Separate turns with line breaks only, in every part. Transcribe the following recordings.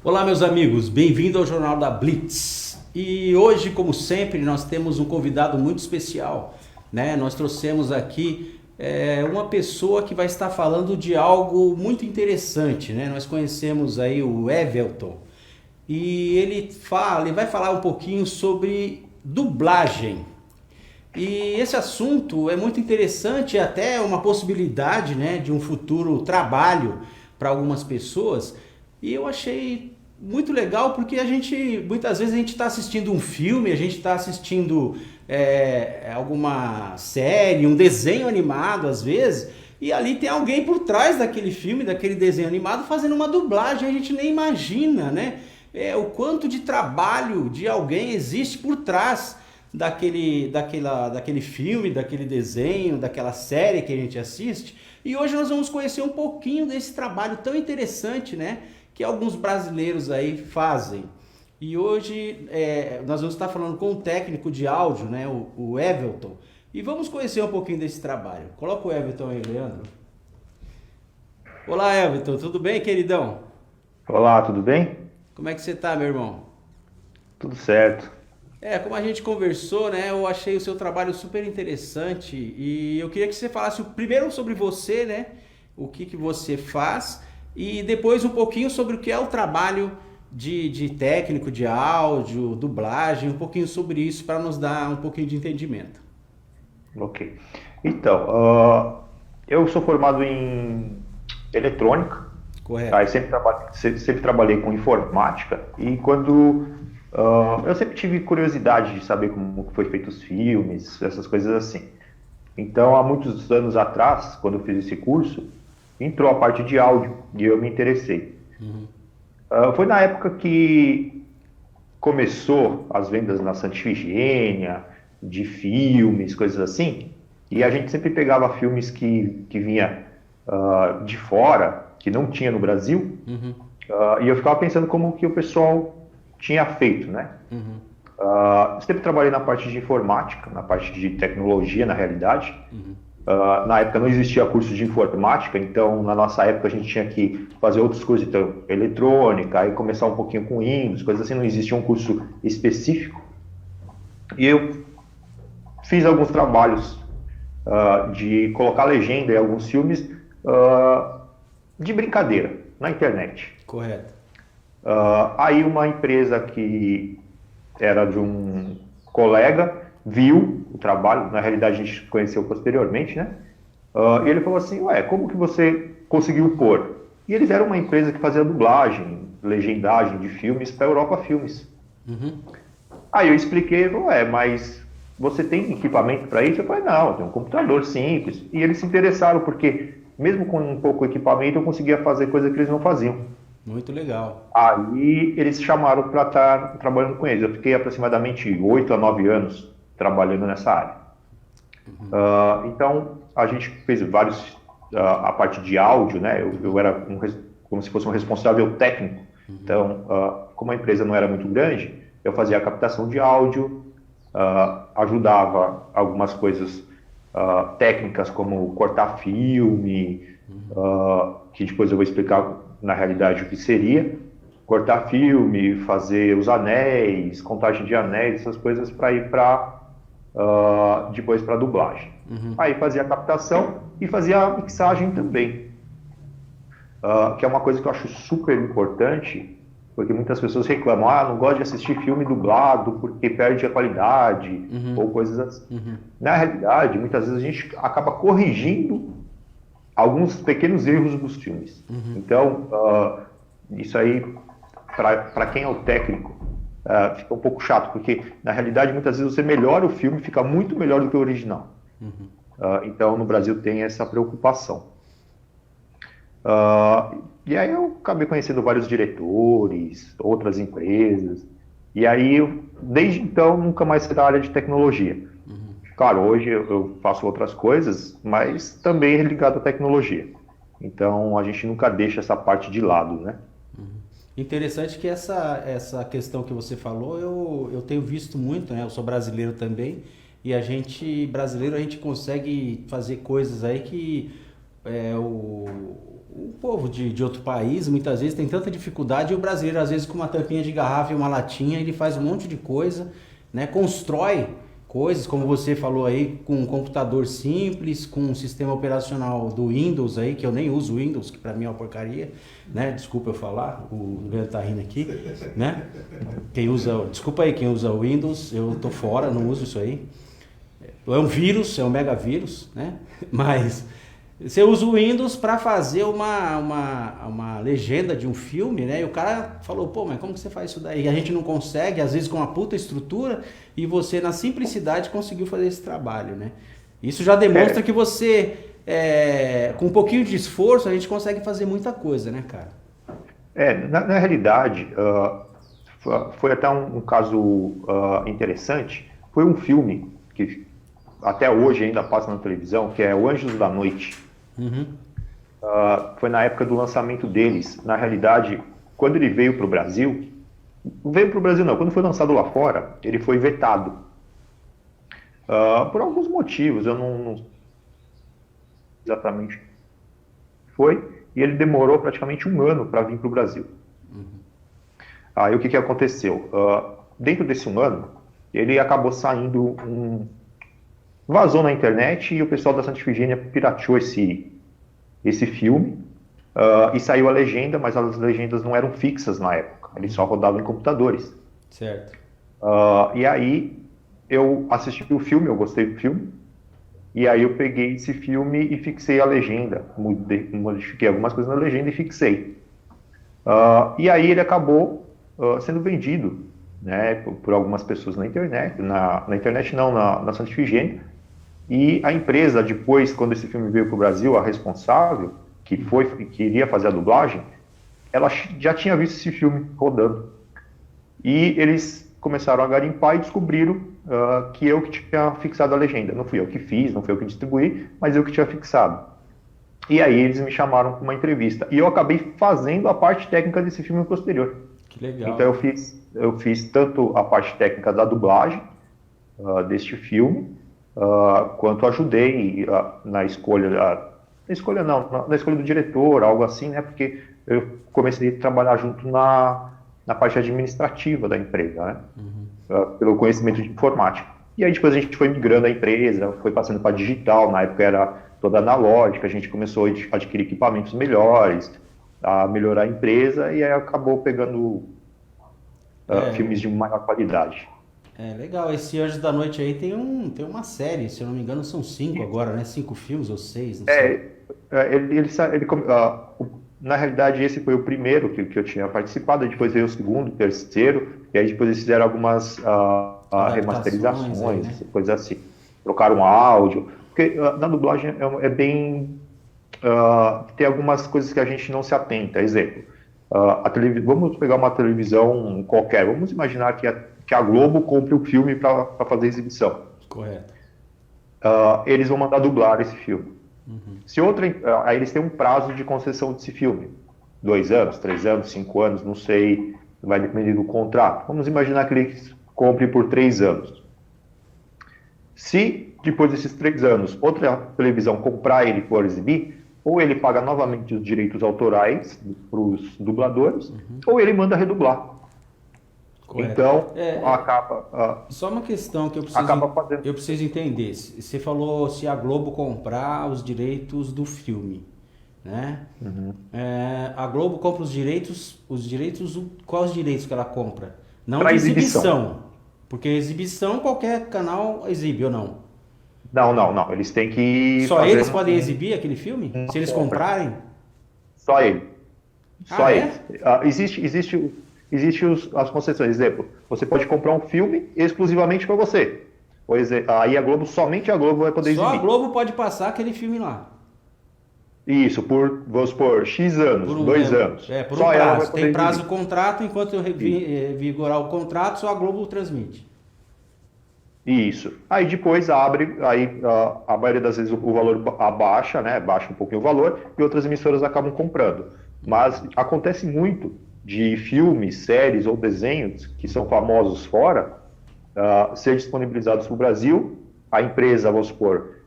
Olá, meus amigos, bem-vindo ao Jornal da Blitz. E hoje, como sempre, nós temos um convidado muito especial, né? Nós trouxemos aqui uma pessoa que vai estar falando de algo muito interessante, né? Nós conhecemos aí o Everton e ele vai falar um pouquinho sobre dublagem. E esse assunto é muito interessante, é até uma possibilidade, né, de um futuro trabalho para algumas pessoas. E eu achei muito legal porque muitas vezes a gente está assistindo um filme, a gente está assistindo alguma série, um desenho animado às vezes, e ali tem alguém por trás daquele filme, daquele desenho animado fazendo uma dublagem, a gente nem imagina, né? O quanto de trabalho de alguém existe por trás daquele filme, daquele desenho, daquela série que a gente assiste. E hoje nós vamos conhecer um pouquinho desse trabalho tão interessante, né, que alguns brasileiros aí fazem. E hoje nós vamos estar falando com um técnico de áudio, né, o Everton, e vamos conhecer um pouquinho desse trabalho. Coloca o Everton aí, Leandro. Olá, Everton, tudo bem, queridão?
Olá, tudo bem?
Como é que você tá, meu irmão?
Tudo certo.
Como a gente conversou, né, eu achei o seu trabalho super interessante e eu queria que você falasse primeiro sobre você, né, o que você faz e depois um pouquinho sobre o que é o trabalho de técnico de áudio, dublagem, um pouquinho sobre isso para nos dar um pouquinho de entendimento.
Ok. Então, eu sou formado em eletrônica, tá?
Correto.
Eu sempre trabalhei com informática e eu sempre tive curiosidade de saber como que foi feito os filmes, essas coisas assim. Então, há muitos anos atrás, quando eu fiz esse curso, entrou a parte de áudio e eu me interessei. Foi na época que começou as vendas na Santa Efigênia, de filmes, coisas assim, e a gente sempre pegava filmes que vinha de fora, que não tinha no Brasil, e eu ficava pensando como que o pessoal tinha feito, né? Sempre trabalhei na parte de informática, na parte de tecnologia, na realidade. Na época não existia curso de informática, então na nossa época a gente tinha que fazer outros cursos, então, eletrônica, aí começar um pouquinho com Windows, coisas assim, não existia um curso específico. E eu fiz alguns trabalhos de colocar legenda em alguns filmes de brincadeira na internet.
Correto.
Aí uma empresa que era de um colega viu o trabalho, na realidade a gente conheceu posteriormente, né? E ele falou assim, ué, como que você conseguiu pôr? E eles eram uma empresa que fazia dublagem, legendagem de filmes para Europa Filmes. Aí eu expliquei, ué, mas você tem equipamento para isso? Eu falei, não, eu tenho um computador simples. E eles se interessaram, porque mesmo com um pouco equipamento, eu conseguia fazer coisa que eles não faziam.
Muito legal.
Aí eles chamaram para estar trabalhando com eles. Eu fiquei aproximadamente 8 a 9 anos trabalhando nessa área. Então, a gente fez a parte de áudio, né? Eu era como se fosse um responsável técnico. Então, como a empresa não era muito grande, eu fazia a captação de áudio, ajudava algumas coisas técnicas, como cortar filme, que depois eu vou explicar na realidade o que seria. Cortar filme, fazer os anéis, contagem de anéis, essas coisas para ir depois para dublagem. Aí fazia a captação e fazia a mixagem também, que é uma coisa que eu acho super importante, porque muitas pessoas reclamam, não gosto de assistir filme dublado porque perde a qualidade, ou coisas assim. Na realidade, muitas vezes a gente acaba corrigindo alguns pequenos erros dos filmes. Então, isso aí, para quem é o técnico, fica um pouco chato, porque na realidade muitas vezes você melhora o filme, fica muito melhor do que o original. Então no Brasil tem essa preocupação. E aí eu acabei conhecendo vários diretores, outras empresas, e aí desde então nunca mais saí da área de tecnologia. Claro, hoje eu faço outras coisas, mas também ligado à tecnologia. Então a gente nunca deixa essa parte de lado, né?
Interessante que essa questão que você falou, eu tenho visto muito, né? Eu sou brasileiro também, e brasileiro, a gente consegue fazer coisas aí que o povo de outro país, muitas vezes, tem tanta dificuldade, e o brasileiro, às vezes, com uma tampinha de garrafa e uma latinha, ele faz um monte de coisa, né? Constrói coisas, como você falou aí, com um computador simples, com um sistema operacional do Windows aí, que eu nem uso Windows, que pra mim é uma porcaria, né? Desculpa eu falar, o Leandro tá rindo aqui, né? Desculpa aí, quem usa Windows, eu tô fora, não uso isso aí. É um vírus, é um mega vírus, né? Mas você usa o Windows para fazer uma legenda de um filme, né? E o cara falou, pô, mas como que você faz isso daí? A gente não consegue, às vezes com uma puta estrutura, e você na simplicidade conseguiu fazer esse trabalho, né? Isso já demonstra que você, com um pouquinho de esforço, a gente consegue fazer muita coisa, né, cara?
Na realidade, foi até um caso interessante. Foi um filme que até hoje ainda passa na televisão, que é O Anjos da Noite.
Uhum.
Foi na época do lançamento deles. Na realidade, quando ele veio para o Brasil, quando foi lançado lá fora, ele foi vetado. Por alguns motivos, eu não exatamente foi, e ele demorou praticamente um ano para vir para o Brasil. Aí o que aconteceu? Dentro desse um ano, ele acabou saindo vazou na internet e o pessoal da Santa Efigênia pirateou esse filme, e saiu a legenda, mas as legendas não eram fixas na época, eles só rodavam em computadores.
Certo.
E aí eu assisti o filme, eu gostei do filme, e aí eu peguei esse filme e fixei a legenda, modifiquei algumas coisas na legenda e fixei. E aí ele acabou sendo vendido, né, por algumas pessoas na internet, na internet não, na Santa Efigênia. E a empresa, depois, quando esse filme veio para o Brasil, a responsável, que iria fazer a dublagem, ela já tinha visto esse filme rodando. E eles começaram a garimpar e descobriram que eu que tinha fixado a legenda. Não fui eu que fiz, não fui eu que distribuí, mas eu que tinha fixado. E aí eles me chamaram para uma entrevista. E eu acabei fazendo a parte técnica desse filme posterior.
Que legal.
Então eu fiz tanto a parte técnica da dublagem deste filme, quanto ajudei na escolha do diretor, algo assim, né? Porque eu comecei a trabalhar junto na parte administrativa da empresa, né? Pelo conhecimento de informática. E aí depois a gente foi migrando a empresa, foi passando para digital, na época era toda analógica, a gente começou a adquirir equipamentos melhores, a melhorar a empresa, e aí acabou pegando filmes de maior qualidade.
Legal. Esse Anjos da Noite aí tem uma série, se eu não me engano, são 5 agora, né? 5 filmes ou 6, não sei.
Na realidade, esse foi o primeiro que eu tinha participado, depois veio o segundo, o terceiro, e aí depois eles fizeram algumas remasterizações, aí, né? Coisas assim. Trocaram áudio, porque na dublagem é bem... tem algumas coisas que a gente não se atenta. Exemplo, vamos pegar uma televisão qualquer, vamos imaginar que a Globo compre o filme para fazer exibição.
Correto.
Eles vão mandar dublar esse filme. Se aí eles têm um prazo de concessão desse filme. 2 anos, 3 anos, 5 anos, não sei, vai depender do contrato. Vamos imaginar que eles comprem por 3 anos. Se depois desses 3 anos outra televisão comprar ele por exibir, ou ele paga novamente os direitos autorais para os dubladores, ou ele manda redublar. Correto. Então, acaba...
só uma questão que eu preciso entender. Você falou se a Globo comprar os direitos do filme, né? A Globo compra os direitos... Quais os direitos que ela compra? Não de exibição. Porque exibição qualquer canal exibe ou não?
Não. Eles têm que...
Só eles podem exibir aquele filme? Se eles comprarem?
Só ele. Só ele. Existem as concessões. Exemplo, você pode comprar um filme exclusivamente para você. Aí somente a Globo vai poder exibir.
Só a Globo pode passar aquele filme lá.
Isso, vamos supor, X anos, 2 anos.
Por um prazo. Tem prazo do contrato, enquanto vigorar o contrato, só a Globo transmite.
Isso. Aí depois a maioria das vezes o valor abaixa, né? Baixa um pouquinho o valor, e outras emissoras acabam comprando. Mas acontece muito de filmes, séries ou desenhos que são famosos fora, ser disponibilizados no Brasil, a empresa, vamos supor,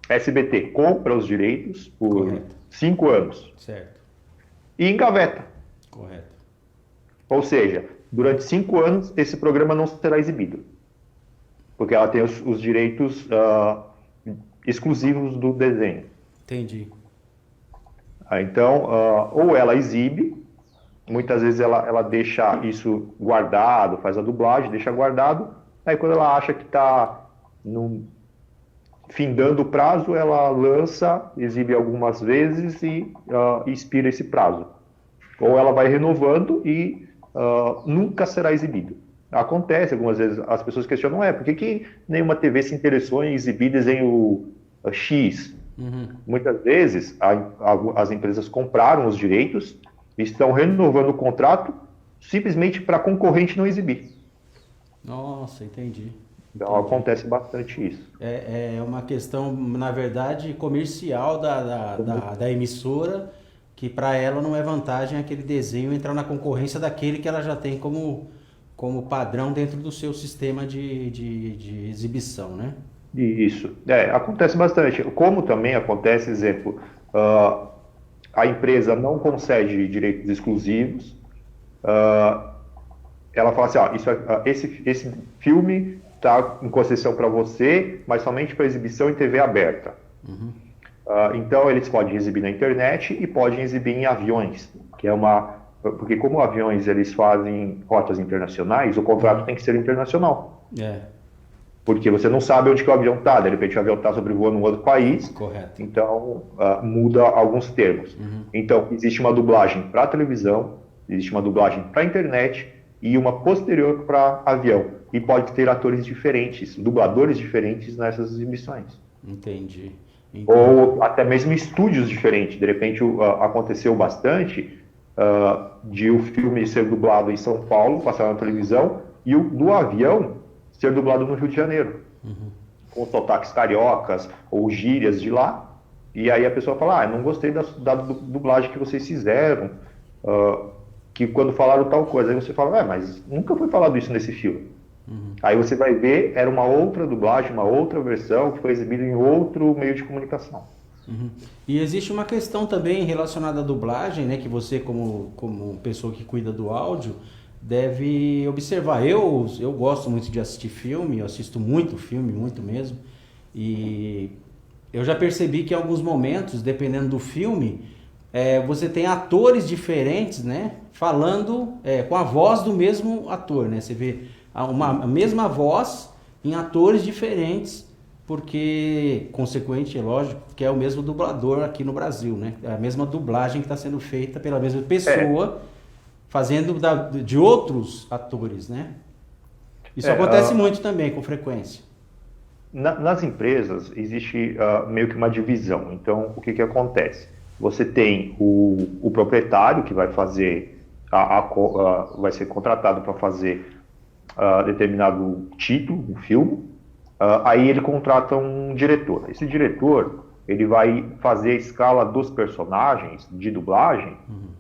SBT compra os direitos por
Correto.
5 anos
Certo.
e engaveta.
Correto.
Ou seja, durante 5 anos esse programa não será exibido, porque ela tem os direitos exclusivos do desenho.
Entendi.
Então, ou ela exibe, muitas vezes ela deixa isso guardado, faz a dublagem, deixa guardado, aí quando ela acha que está findando o prazo, ela lança, exibe algumas vezes e expira esse prazo. Ou ela vai renovando e nunca será exibido. Acontece algumas vezes, as pessoas questionam, por que nenhuma TV se interessou em exibir desenho X? Muitas vezes as empresas compraram os direitos e estão renovando o contrato simplesmente para a concorrente não exibir.
Nossa, entendi.
Então acontece bastante isso.
É uma questão, na verdade, comercial da emissora, que para ela não é vantagem aquele desenho entrar na concorrência daquele que ela já tem como padrão dentro do seu sistema de exibição, né?
Isso. Acontece bastante. Como também acontece, exemplo, a empresa não concede direitos exclusivos, ela fala assim, esse filme está em concessão para você, mas somente para exibição em TV aberta. Então eles podem exibir na internet e podem exibir em aviões, que é porque como aviões eles fazem rotas internacionais, o contrato tem que ser internacional. Porque você não sabe onde que o avião está, de repente o avião está sobrevoando um outro país.
Correto.
Então muda alguns termos. Então existe uma dublagem para televisão, existe uma dublagem para internet e uma posterior para avião. E pode ter atores diferentes, dubladores diferentes nessas exibições.
Entendi.
Ou até mesmo estúdios diferentes. De repente aconteceu bastante de o filme ser dublado em São Paulo, passar na televisão, e o do avião ser dublado no Rio de Janeiro, com sotaques cariocas ou gírias de lá, e aí a pessoa fala, não gostei da dublagem que vocês fizeram, que quando falaram tal coisa, aí você fala, mas nunca foi falado isso nesse filme. Aí você vai ver, era uma outra dublagem, uma outra versão, que foi exibida em outro meio de comunicação.
E existe uma questão também relacionada à dublagem, né, que você como pessoa que cuida do áudio, deve observar. Eu gosto muito de assistir filme, eu assisto muito filme, muito mesmo, e eu já percebi que em alguns momentos, dependendo do filme, você tem atores diferentes, né, falando com a voz do mesmo ator, né, você vê a mesma voz em atores diferentes, porque, consequente, é lógico, que é o mesmo dublador aqui no Brasil, né, é a mesma dublagem que está sendo feita pela mesma pessoa, fazendo de outros atores, né? Isso acontece muito também, com frequência.
Nas empresas, existe meio que uma divisão. Então, o que acontece? Você tem o proprietário, que vai fazer, vai ser contratado para fazer determinado título, um filme, aí ele contrata um diretor. Esse diretor, ele vai fazer a escala dos personagens de dublagem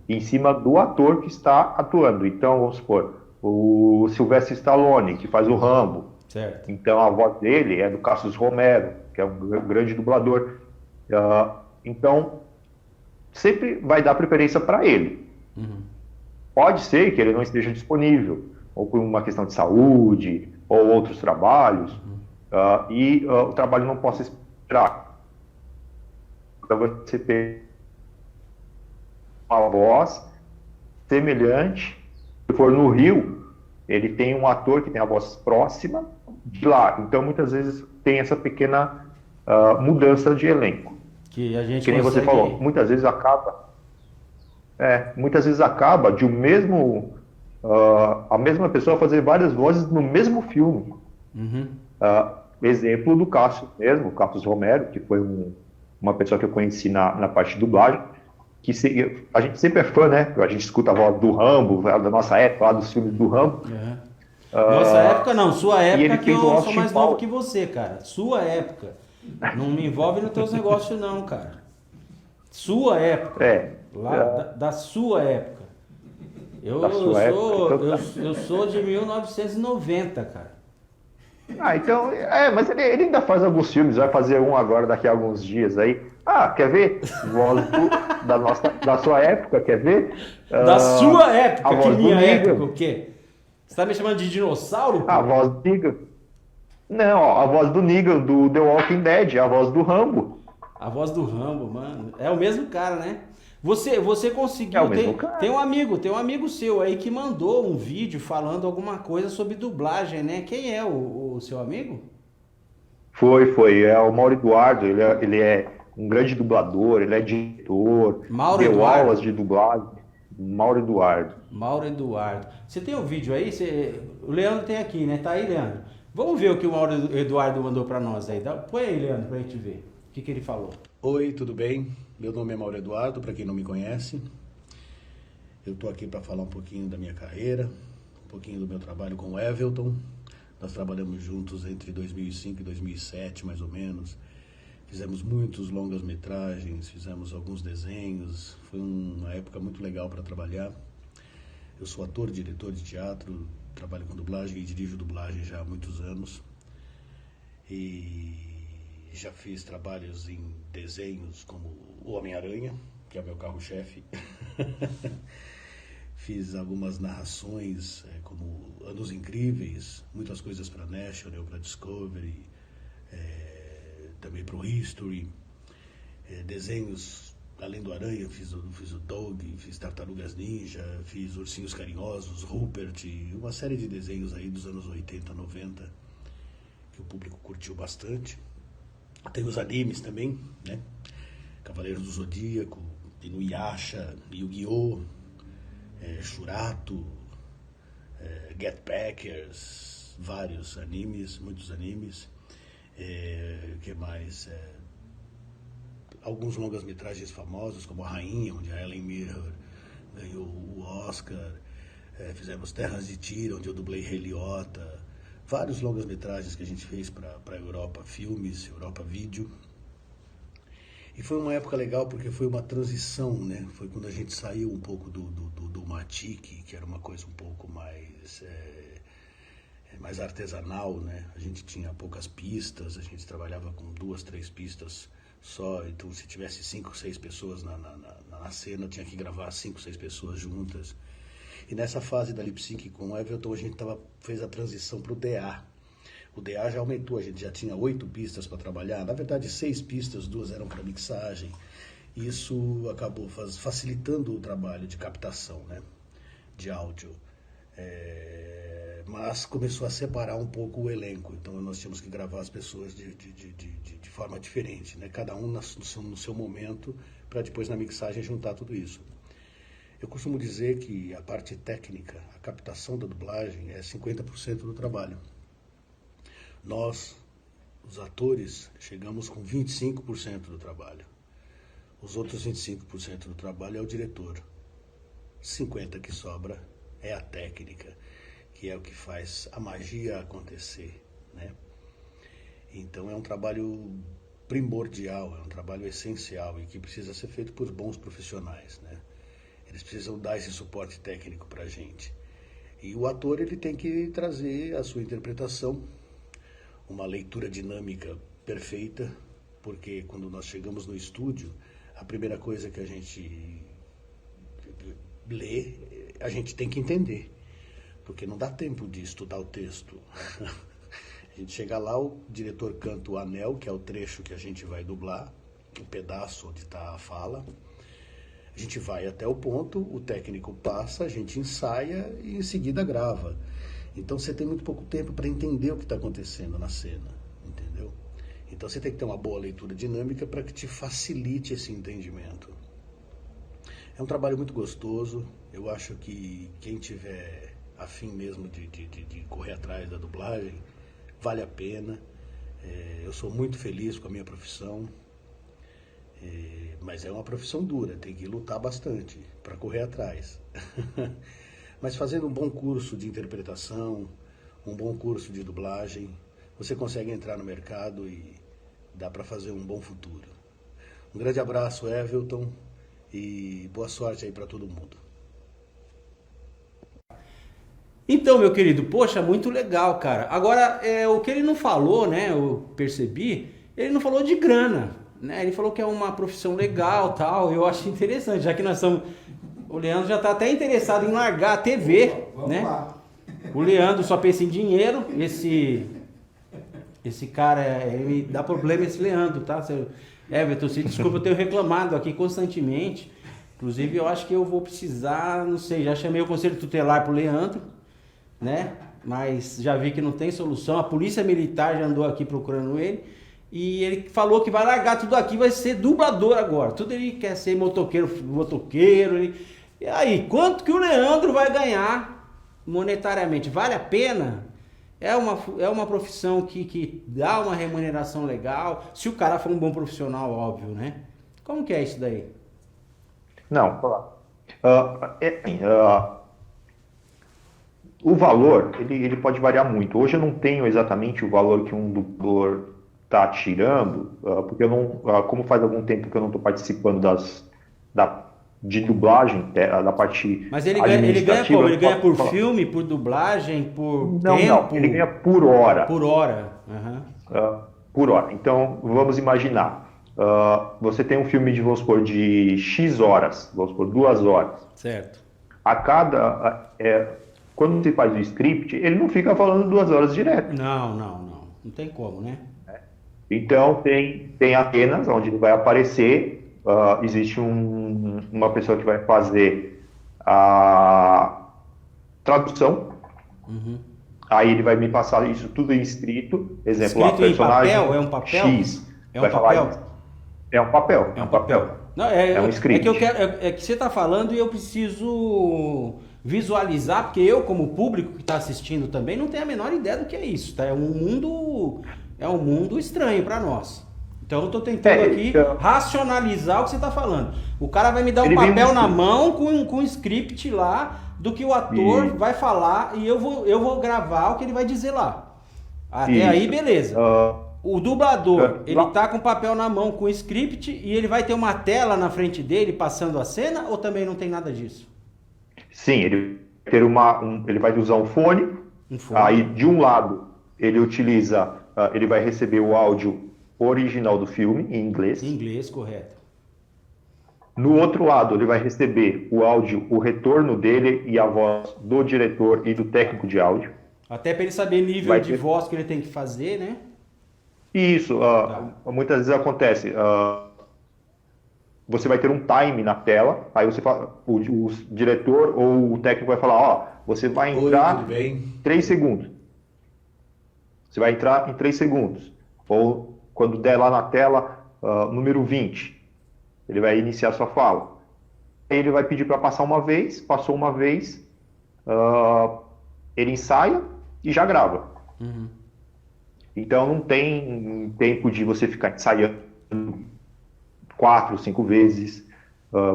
em cima do ator que está atuando. Então, vamos supor, o Sylvester Stallone, que faz o Rambo.
Certo.
Então, a voz dele é do Cassius Romero, que é um grande dublador. Então, sempre vai dar preferência para ele. Pode ser que ele não esteja disponível, ou por uma questão de saúde, ou outros trabalhos, e o trabalho não possa esperar. Então você tem uma voz semelhante. Se for no Rio, ele tem um ator que tem a voz próxima de lá. Então muitas vezes tem essa pequena mudança de elenco.
Que a gente
que nem você falou, muitas vezes acaba de a mesma pessoa fazer várias vozes no mesmo filme. Exemplo do Cassius mesmo, o Cassius Romero, que foi uma pessoa que eu conheci na parte de dublagem, que a gente sempre é fã, né? A gente escuta a voz do Rambo, da nossa época, lá dos filmes do Rambo.
Nossa época não, sua época que eu sou
Austin
mais novo
Powers.
que você, cara. Sua época. Não me envolve nos teus negócios não, cara. Sua época. Da sua época. Eu sou de 1990, cara.
Ah, então, mas ele ainda faz alguns filmes, vai fazer um agora daqui a alguns dias aí. Ah, quer ver? Da sua época, quer ver?
Da sua
A
época, que
voz do
minha época,
Negan.
o quê? Você tá me chamando de dinossauro,
A
pô?
voz do Negan. Não, ó, a voz do Negan do The Walking Dead, a voz do Rambo.
A voz do Rambo, mano. É o mesmo cara, né? Você
É o
conseguiu.
mesmo
Tem
cara.
um amigo seu aí que mandou um vídeo falando alguma coisa sobre dublagem, né? Quem é o seu amigo?
Foi. É o Mauro Eduardo, ele é um grande dublador, ele é diretor,
Mauro
deu aulas
Eduardo.
de dublagem. Mauro Eduardo.
Mauro Eduardo. Você tem o vídeo aí? O Leandro tem aqui, né? Tá aí, Leandro. Vamos ver o que o Mauro Eduardo mandou pra nós aí. Põe aí, Leandro, pra gente ver. O que ele falou?
Oi, tudo bem? Meu nome é Mauro Eduardo, para quem não me conhece. Eu estou aqui para falar um pouquinho da minha carreira, um pouquinho do meu trabalho com o Evelton. Nós trabalhamos juntos entre 2005 e 2007, mais ou menos. Fizemos muitos longas-metragens, fizemos alguns desenhos. Foi uma época muito legal para trabalhar. Eu sou ator, diretor de teatro, trabalho com dublagem e dirijo dublagem já há muitos anos. E já fiz trabalhos em desenhos como o Homem-Aranha, que é o meu carro-chefe. Fiz algumas narrações, como Anos Incríveis, muitas coisas para National, para Discovery, também para o History. Desenhos além do Aranha, fiz o Dog, fiz Tartarugas Ninja, fiz Ursinhos Carinhosos, Rupert, uma série de desenhos aí dos anos 80, 90, que o público curtiu bastante. Tem os animes também, né? Cavaleiros do Zodíaco, Inuyasha, Yu-Gi-Oh!, Shurato, Get Packers, vários animes, muitos animes. O que mais? Alguns longas-metragens famosos, como A Rainha, onde a Helen Mirren ganhou o Oscar. Fizemos Terras de Tiro, onde eu dublei Rei Liotta. Vários longas-metragens que a gente fez para a Europa Filmes, Europa Vídeo. E foi uma época legal porque foi uma transição, né? Foi quando a gente saiu um pouco do Matic, que era uma coisa um pouco mais artesanal, né? A gente tinha poucas pistas, a gente trabalhava com 2, 3 pistas só. Então, se tivesse 5, 6 pessoas na cena, tinha que gravar 5, 6 pessoas juntas. E nessa fase da lip sync com o Everton, a gente fez a transição para o DA. O DA já aumentou, a gente já tinha 8 pistas para trabalhar. Na verdade, 6 pistas, 2 eram para mixagem. Isso acabou facilitando o trabalho de captação, né, de áudio. Mas começou a separar um pouco o elenco. Então nós tínhamos que gravar as pessoas de forma diferente, né? Cada um no seu momento, para depois na mixagem juntar tudo isso. Eu costumo dizer que a parte técnica, a captação da dublagem é 50% do trabalho. Nós, os atores, chegamos com 25% do trabalho. Os outros 25% do trabalho é o diretor. 50% que sobra é a técnica, que é o que faz a magia acontecer, né? Então é um trabalho primordial, é um trabalho essencial e que precisa ser feito por bons profissionais, né? Eles precisam dar esse suporte técnico para a gente. E o ator ele tem que trazer a sua interpretação, uma leitura dinâmica perfeita, porque quando nós chegamos no estúdio, a primeira coisa que a gente lê, a gente tem que entender, porque não dá tempo de estudar o texto. A gente chega lá, o diretor canta o anel, que é o trecho que a gente vai dublar, o pedaço onde está a fala. A gente vai até o ponto, o técnico passa, a gente ensaia e em seguida grava. Então você tem muito pouco tempo para entender o que está acontecendo na cena, entendeu? Então você tem que ter uma boa leitura dinâmica para que te facilite esse entendimento. É um trabalho muito gostoso. Eu acho que quem tiver afim mesmo de correr atrás da dublagem, vale a pena. Eu sou muito feliz com a minha profissão. Mas é uma profissão dura, tem que lutar bastante para correr atrás. Mas fazendo um bom curso de interpretação, um bom curso de dublagem, você consegue entrar no mercado e dá para fazer um bom futuro. Um grande abraço, Evelton, e boa sorte aí para todo mundo.
Então, meu querido, poxa, muito legal, cara. Agora, o que ele não falou, né? Eu percebi, ele não falou de grana, né? Ele falou que é uma profissão legal, tal. Eu acho interessante, já que nós estamos. O Leandro já está até interessado em largar a TV, né? Lá. O Leandro só pensa em dinheiro. Esse cara, ele dá problema esse Leandro, tá? Everton, se desculpa, eu tenho reclamado aqui constantemente. Inclusive, eu acho que eu vou precisar, não sei, já chamei o conselho tutelar pro Leandro, né? Mas já vi que não tem solução. A polícia militar já andou aqui procurando ele. E ele falou que vai largar tudo aqui, vai ser dublador agora. Tudo ele quer ser motoqueiro. E aí, quanto que o Leandro vai ganhar monetariamente? Vale a pena? É uma profissão que dá uma remuneração legal, se o cara for um bom profissional, óbvio, né? Como que é isso daí?
Não, o valor, ele pode variar muito. Hoje eu não tenho exatamente o valor que um dublador está tirando, porque eu não, como faz algum tempo que eu não estou participando de dublagem, da parte.
Mas ele ganha como? Ele ganha por filme, por dublagem, por tempo?
Não, ele ganha por hora.
Por hora. Uhum.
Por hora. Então, vamos imaginar. Você tem um filme vamos supor, de X horas, vamos supor, 2 horas.
Certo.
Quando você faz o script, ele não fica falando 2 horas direto.
Não. Não tem como, né?
Então, tem apenas onde ele vai aparecer. Existe uma pessoa que vai fazer a tradução. Uhum. Aí ele vai me passar isso tudo em escrito. Exemplo,
escrito
personagem
em papel? É um papel?
X.
É um papel?
É um papel. É um papel.
Não, é um script. É que você está falando e eu preciso visualizar, porque eu, como público que está assistindo também, não tenho a menor ideia do que é isso. Tá? É um mundo estranho para nós. Então eu estou tentando aqui racionalizar o que você está falando. O cara vai me dar um papel na mão com um script lá do que o ator vai falar e eu vou gravar o que ele vai dizer lá. Até aí, beleza. O dublador, ele tá com papel na mão com o script e ele vai ter uma tela na frente dele passando a cena ou também não tem nada disso?
Sim, ele vai usar um fone. Aí de um lado ele ele vai receber o áudio original do filme, em inglês.
Em inglês, correto.
No outro lado, ele vai receber o áudio, o retorno dele e a voz do diretor e do técnico de áudio.
Até para ele saber o nível de voz que ele tem que fazer, né?
Isso, muitas vezes acontece. Você vai ter um time na tela, aí você fala, o diretor ou o técnico vai falar, você vai entrar em 3 segundos. Você vai entrar em 3 segundos. Ou quando der lá na tela, número 20, ele vai iniciar sua fala. Aí ele vai pedir para passar uma vez, passou uma vez, ele ensaia e já grava. Uhum. Então não tem tempo de você ficar ensaiando 4, 5 vezes,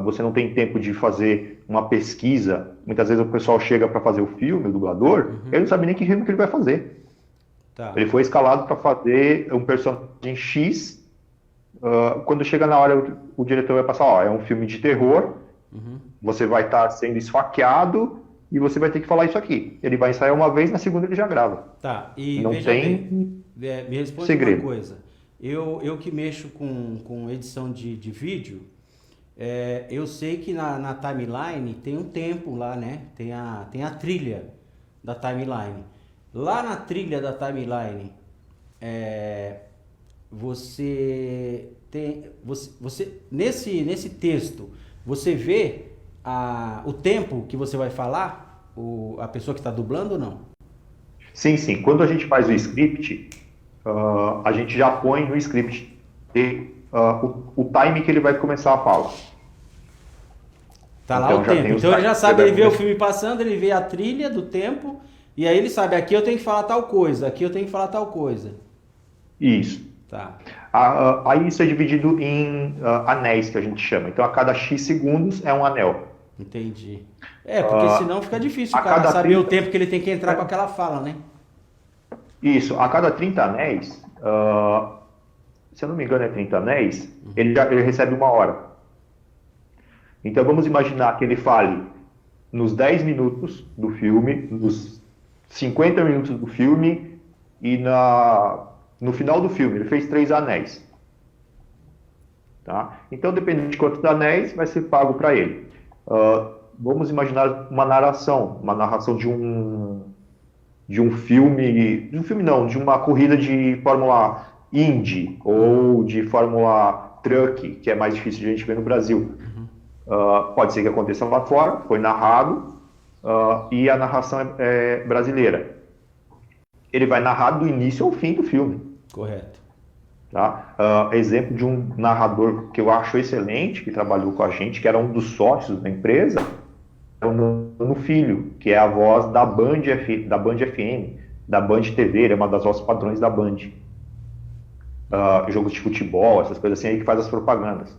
você não tem tempo de fazer uma pesquisa. Muitas vezes o pessoal chega para fazer o filme, o dublador, ele não sabe nem que filme que ele vai fazer. Tá. Ele foi escalado para fazer um personagem X. Quando chega na hora, o diretor vai passar, é um filme de terror, você vai estar sendo esfaqueado e você vai ter que falar isso aqui. Ele vai ensaiar uma vez, na segunda ele já grava.
Tá, e
não tem
me responde
segredo.
Uma coisa. Eu que mexo com edição de vídeo, eu sei que na timeline tem um tempo lá, né? Tem a trilha da timeline. Lá na trilha da timeline, você nesse texto, você vê o tempo que você vai falar, a pessoa que está dublando ou não?
Sim. Quando a gente faz o script, a gente já põe no script o time que ele vai começar a fala.
Tá lá o tempo. Então ele já sabe, ele vê o filme passando, ele vê a trilha do tempo, e aí ele sabe, aqui eu tenho que falar tal coisa, aqui eu tenho que falar tal coisa.
Isso.
Tá.
Aí isso é dividido em anéis, que a gente chama. Então a cada X segundos é um anel.
Entendi. Porque senão fica difícil o cara saber o tempo que ele tem que entrar com aquela fala, né?
Isso, a cada 30 anéis, se eu não me engano é 30 anéis, ele recebe 1 hora. Então vamos imaginar que ele fale nos 10 minutos do filme, nos 50 minutos do filme e no final do filme ele fez 3 anéis. Tá? Então, dependendo de quantos anéis, vai ser pago para ele. Vamos imaginar uma narração de um filme, de uma corrida de Fórmula Indy ou de Fórmula Truck, que é mais difícil de a gente ver no Brasil. Pode ser que aconteça lá fora, foi narrado, e a narração é brasileira. Ele vai narrar do início ao fim do filme.
Correto.
Tá? Exemplo de um narrador que eu acho excelente, que trabalhou com a gente, que era um dos sócios da empresa, é o Nano Filho, que é a voz da Band FM, da Band TV, ele é uma das vozes padrões da Band. Jogos de futebol, essas coisas assim, aí que faz as propagandas.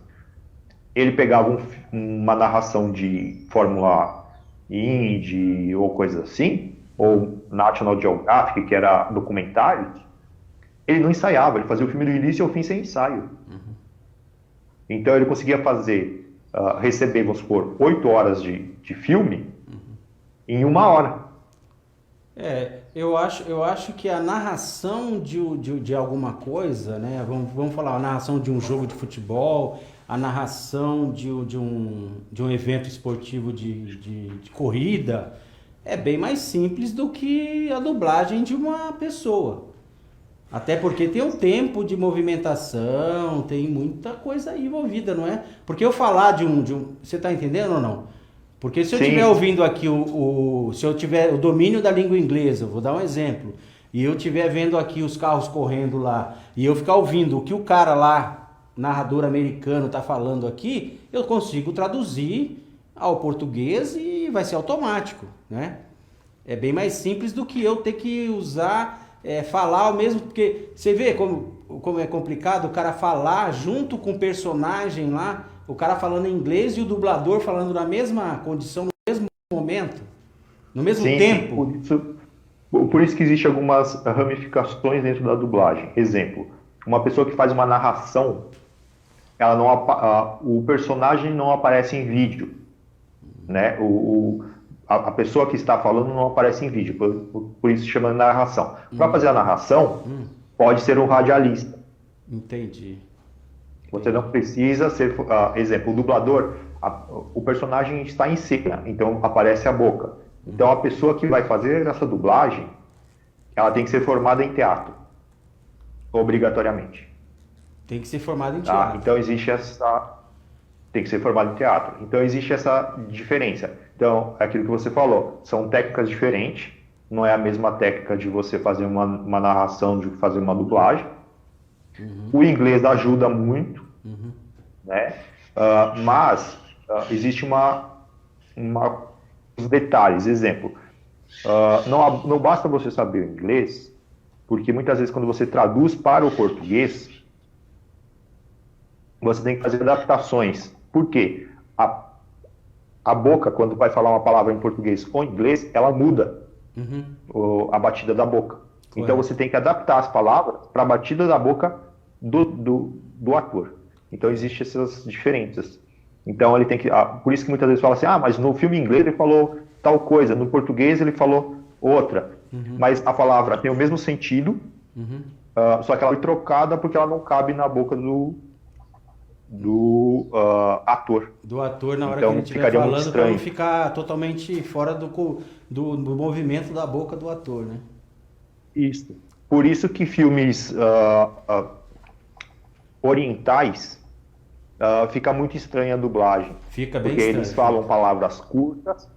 Ele pegava uma narração de Fórmula Indy ou coisa assim, ou National Geographic, que era documentários. Ele não ensaiava, ele fazia o filme do início ao fim sem ensaio. Então ele conseguia receber, vamos supor, 8 horas de filme em 1 hora.
Eu acho que a narração de alguma coisa, né? Vamos falar, a narração de um jogo de futebol, a narração de um evento esportivo de corrida, é bem mais simples do que a dublagem de uma pessoa. Até porque tem um tempo de movimentação, tem muita coisa aí envolvida, não é? Porque eu falar de um... Você está entendendo ou não? Porque se eu estiver ouvindo aqui se eu tiver o domínio da língua inglesa, vou dar um exemplo, e eu estiver vendo aqui os carros correndo lá, e eu ficar ouvindo o que o cara lá, narrador americano, está falando aqui, eu consigo traduzir ao português e vai ser automático, né? É bem mais simples do que eu ter que usar... falar o mesmo, porque você vê como é complicado o cara falar junto com o personagem lá, o cara falando em inglês e o dublador falando na mesma condição, no mesmo momento, no mesmo tempo.
Por isso que existem algumas ramificações dentro da dublagem. Exemplo, uma pessoa que faz uma narração, o personagem não aparece em vídeo, né? A pessoa que está falando não aparece em vídeo, por isso se chama narração. Para fazer a narração, pode ser um radialista.
Entendi.
Você não precisa ser... exemplo, o dublador, o personagem está em cena, então aparece a boca. Então a pessoa que vai fazer essa dublagem, ela tem que ser formada em teatro, obrigatoriamente.
Tem que ser formada em teatro.
Então existe essa... Tem que ser formado em teatro. Então existe essa diferença. Então, é aquilo que você falou, são técnicas diferentes, não é a mesma técnica de você fazer uma narração, de fazer uma dublagem. O inglês ajuda muito, né? Mas existe os detalhes. Exemplo, não basta você saber o inglês, porque muitas vezes quando você traduz para o português, você tem que fazer adaptações. Por quê? A boca, quando vai falar uma palavra em português ou inglês, ela muda a batida da boca. Então você tem que adaptar as palavras para a batida da boca do ator. Então existem essas diferenças. Então ele tem que... por isso que muitas vezes fala assim, mas no filme inglês ele falou tal coisa, no português ele falou outra. Mas a palavra tem o mesmo sentido, só que ela foi trocada porque ela não cabe na boca do ator.
Do ator na hora
então,
que ele estiver falando, para não ficar totalmente fora do movimento da boca do ator, né?
Isso. Por isso que filmes orientais fica muito estranha a dublagem.
Fica bem
porque
estranho.
Eles falam palavras curtas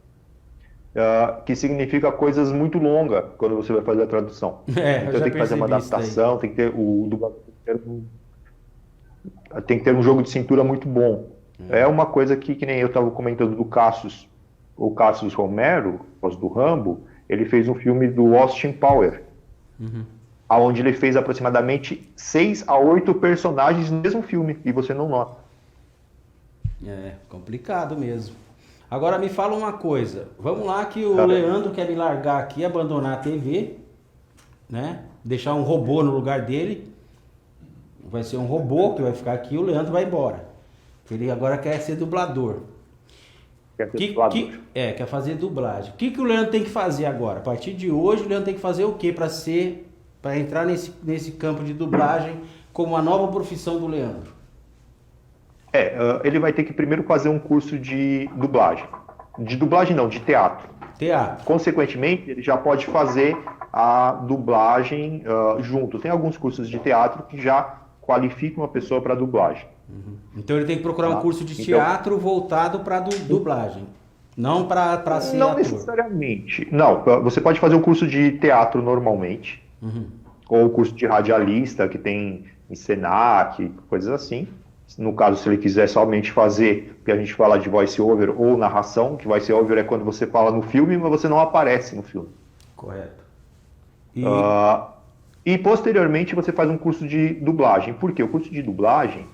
que significa coisas muito longas quando você vai fazer a tradução. Então tem que fazer uma adaptação, tem que ter o dublador tem que ter um jogo de cintura muito bom. É uma coisa que nem eu estava comentando do Cassius, o Cassius Romero, do Rambo, ele fez um filme do Austin Power, onde ele fez aproximadamente 6 a 8 personagens no mesmo filme, e você não nota.
É complicado mesmo. Agora me fala uma coisa, vamos lá que o Leandro quer me largar aqui, abandonar a TV, né? Deixar um robô no lugar dele. Vai ser um robô que vai ficar aqui e o Leandro vai embora. Ele agora quer ser dublador.
Quer ser dublador.
Quer fazer dublagem. O que o Leandro tem que fazer agora? A partir de hoje, o Leandro tem que fazer o quê para entrar nesse campo de dublagem como a nova profissão do Leandro?
Ele vai ter que primeiro fazer um curso de dublagem. De dublagem não, de teatro.
Teatro.
Consequentemente, ele já pode fazer a dublagem junto. Tem alguns cursos de teatro que já qualificam uma pessoa para dublagem.
Uhum. Então ele tem que procurar um curso de teatro voltado para dublagem, não para ser
não
ator.
Necessariamente. Não, você pode fazer um curso de teatro normalmente, ou curso de radialista, que tem em Senac, coisas assim. No caso, se ele quiser somente fazer o que a gente fala de voice-over ou narração, que voice-over é quando você fala no filme, mas você não aparece no filme.
Correto.
E posteriormente você faz um curso de dublagem. Por quê? O curso de dublagem,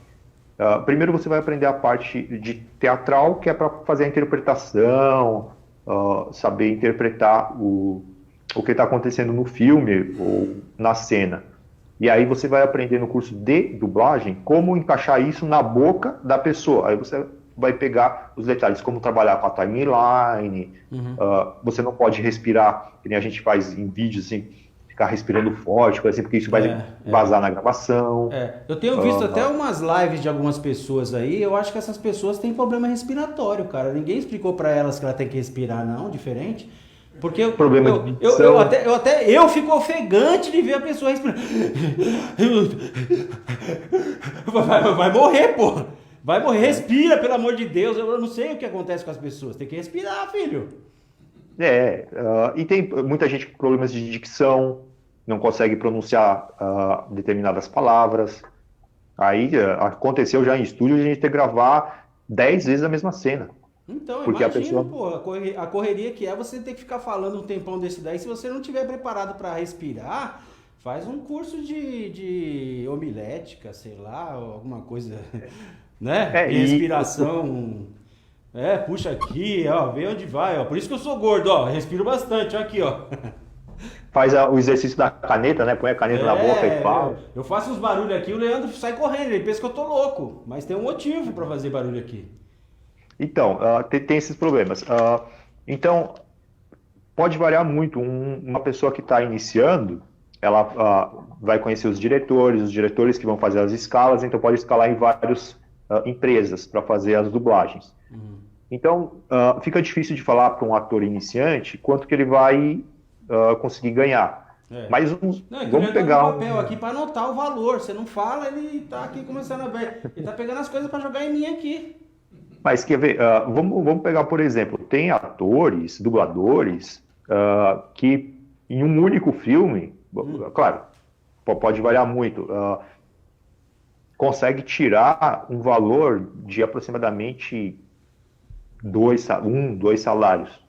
primeiro você vai aprender a parte de teatral, que é para fazer a interpretação, saber interpretar o que está acontecendo no filme ou na cena. E aí você vai aprender no curso de dublagem como encaixar isso na boca da pessoa. Aí você vai pegar os detalhes, como trabalhar com a timeline, você não pode respirar, que nem a gente faz em vídeos, assim, ficar respirando forte, assim, porque isso vai vazar na gravação.
Eu tenho visto até umas lives de algumas pessoas aí, eu acho que essas pessoas têm problema respiratório, cara. Ninguém explicou pra elas que ela tem que respirar, não, diferente. Porque eu fico ofegante de ver a pessoa respirando. Vai morrer, pô. Vai morrer, respira, pelo amor de Deus. Eu não sei o que acontece com as pessoas. Tem que respirar, filho.
E tem muita gente com problemas de dicção, não consegue pronunciar determinadas palavras. Aí aconteceu já em estúdio a gente ter que gravar 10 vezes a mesma cena.
Então,
porque
imagina, a correria que é você ter que ficar falando um tempão desse daí. Se você não estiver preparado para respirar, faz um curso de homilética, sei lá, alguma coisa, né? De respiração. Puxa aqui, ó, vê onde vai, ó. Por isso que eu sou gordo, ó. Respiro bastante, ó, aqui, ó.
Faz o exercício da caneta, né? Põe a caneta na boca e fala.
Eu faço uns barulhos aqui, o Leandro sai correndo, ele pensa que eu tô louco. Mas tem um motivo para fazer barulho aqui.
Então, tem esses problemas. Então, pode variar muito. Uma pessoa que está iniciando, ela vai conhecer os diretores que vão fazer as escalas, então pode escalar em várias empresas para fazer as dublagens. Então, fica difícil de falar para um ator iniciante quanto que ele vai conseguir ganhar. Mas vamos pegar
um papel aqui para anotar o valor. Você não fala, ele está aqui começando a ver. Ele está pegando as coisas para jogar em mim aqui.
Mas quer ver, vamos pegar, por exemplo, tem atores, dubladores, que em um único filme, claro, pode variar muito, consegue tirar um valor de aproximadamente dois salários.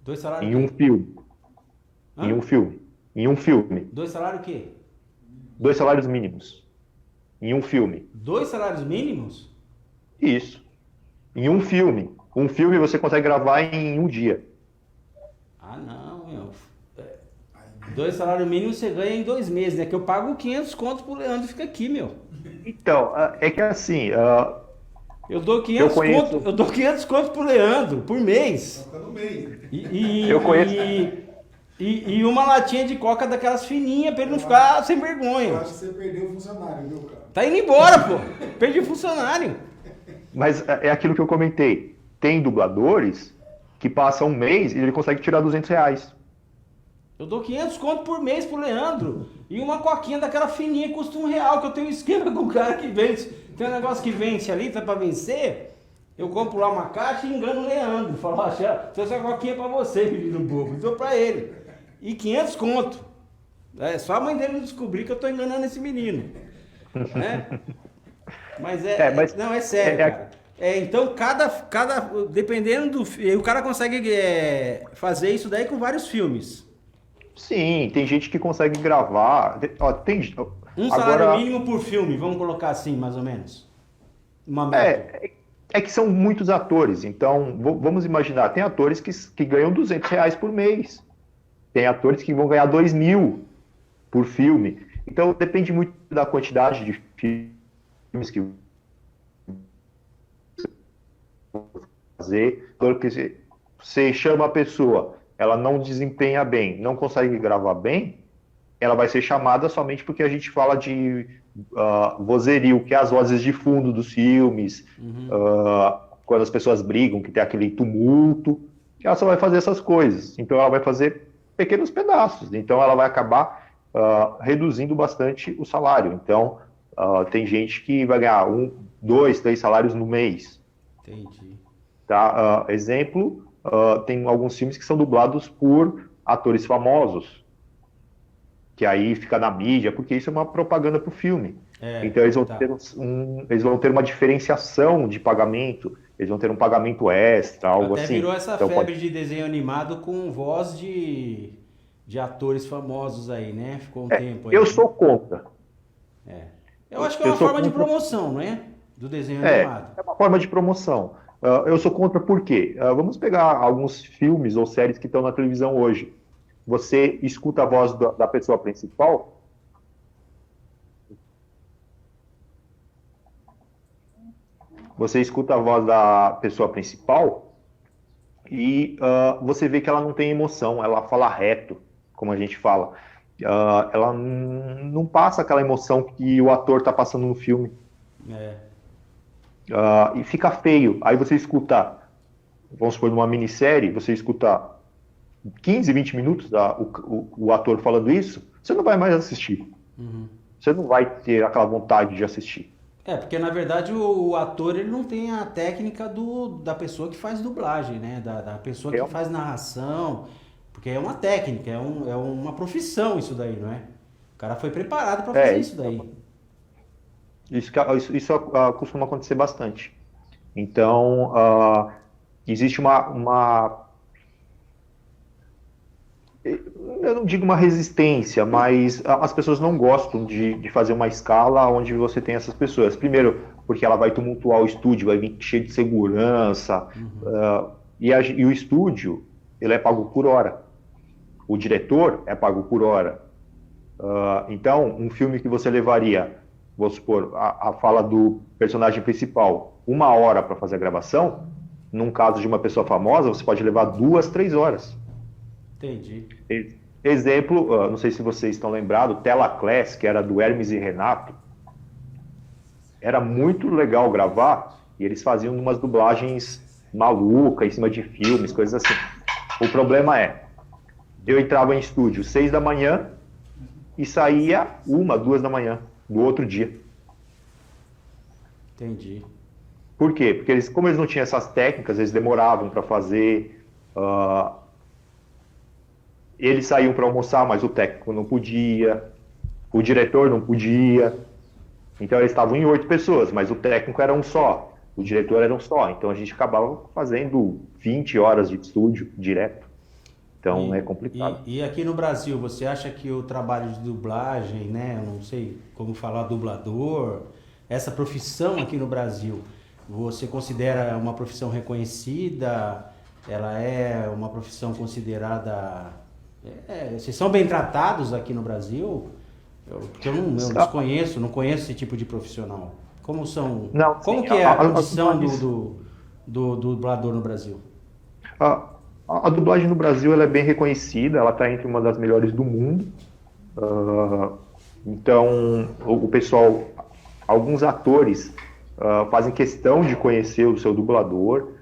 2 salários?
Em um filme. Em um filme.
2 salários o quê?
2 salários mínimos. Em um filme.
2 salários mínimos?
Isso. Em um filme. Um filme você consegue gravar em um dia.
Não, meu. 2 salários mínimos você ganha em 2 meses, né? Que eu pago 500 contos pro Leandro e fica aqui, meu.
Então, é que assim...
eu dou 500 contos pro Leandro por mês.
Tá no mês.
Eu conheço...
E uma latinha de coca daquelas fininhas pra ele não ficar sem vergonha.
Eu acho que você perdeu o funcionário, viu, cara?
Tá indo embora, pô. Perdi o funcionário.
Mas é aquilo que eu comentei. Tem dubladores que passam um mês e ele consegue tirar R$200.
Eu dou 500 conto por mês pro Leandro. E uma coquinha daquela fininha custa R$1, que eu tenho um esquema com o cara que vence. Tem um negócio que vence ali, tá pra vencer. Eu compro lá uma caixa e engano o Leandro. Falo, trouxe essa coquinha pra você, menino bobo. Então pra ele. E 500 conto. Só a mãe dele não descobrir que eu tô enganando esse menino. Né? Mas não, é sério, cara. Então, dependendo do... O cara consegue fazer isso daí com vários filmes.
Sim, tem gente que consegue gravar...
Um salário mínimo por filme, vamos colocar assim, mais ou menos. Uma meta.
É que são muitos atores, então vamos imaginar, tem atores que ganham R$200 por mês. Tem atores que vão ganhar 2.000 por filme. Então, depende muito da quantidade de filmes que fazer, porque você chama a pessoa, ela não desempenha bem, não consegue gravar bem, ela vai ser chamada somente porque a gente fala de vozerio, que é as vozes de fundo dos filmes, quando as pessoas brigam, que tem aquele tumulto, ela só vai fazer essas coisas. Então ela vai fazer pequenos pedaços, então ela vai acabar reduzindo bastante o salário. Então tem gente que vai ganhar 1, 2, 3 salários no mês.
Entendi.
Tá? Exemplo, tem alguns filmes que são dublados por atores famosos, que aí fica na mídia, porque isso é uma propaganda para o filme. Então eles vão ter uma diferenciação de pagamento, eles vão ter um pagamento extra, algo
Até
assim.
virou essa
Então,
febre de desenho animado com voz de atores famosos aí, né? Ficou um tempo aí.
Eu sou contra.
Eu acho que é uma forma de promoção, não é? Do desenho animado.
É uma forma de promoção. Eu sou contra por quê? Vamos pegar alguns filmes ou séries que estão na televisão hoje. Você escuta a voz da pessoa principal. Você escuta a voz da pessoa principal e você vê que ela não tem emoção, ela fala reto, como a gente fala. Ela não passa aquela emoção que o ator está passando no filme. E fica feio. Aí você escuta, vamos supor, numa minissérie, você escuta 15, 20 minutos o ator falando isso, você não vai mais assistir. Você não vai ter aquela vontade de assistir.
Porque na verdade o ator ele não tem a técnica da pessoa que faz dublagem, né? Da pessoa que faz narração, porque é uma técnica, é uma profissão isso daí, não é? O cara foi preparado para fazer isso daí.
Isso costuma acontecer bastante. Então, existe eu não digo uma resistência, mas as pessoas não gostam de fazer uma escala onde você tem essas pessoas. Primeiro, porque ela vai tumultuar o estúdio, vai vir cheio de segurança, e o estúdio ele é pago por hora. O diretor é pago por hora. Então, um filme que você levaria, vou supor, a fala do personagem principal, 1 hora para fazer a gravação, num caso de uma pessoa famosa, você pode levar 2, 3 horas.
Entendi.
Exemplo, não sei se vocês estão lembrados, Telaclass, que era do Hermes e Renato. Era muito legal gravar, e eles faziam umas dublagens malucas em cima de filmes, coisas assim. O problema eu entrava em estúdio 6 da manhã e saía 1, 2 da manhã do outro dia.
Entendi.
Por quê? Porque como eles não tinham essas técnicas, eles demoravam para fazer. Eles saíam para almoçar, mas o técnico não podia, o diretor não podia. Então eles estavam em 8 pessoas, mas o técnico era um só, o diretor era um só. Então a gente acabava fazendo 20 horas de estúdio direto. Então é complicado.
E aqui no Brasil, você acha que o trabalho de dublagem, né, eu não sei como falar, dublador, essa profissão aqui no Brasil, você considera uma profissão reconhecida? Ela é uma profissão considerada... vocês são bem tratados aqui no Brasil? Porque eu desconheço, não conheço esse tipo de profissional. Como são?
Não,
como
sim,
que é a condição do dublador no Brasil?
A dublagem no Brasil ela é bem reconhecida, ela está entre uma das melhores do mundo. Então, o pessoal, alguns atores fazem questão de conhecer o seu dublador.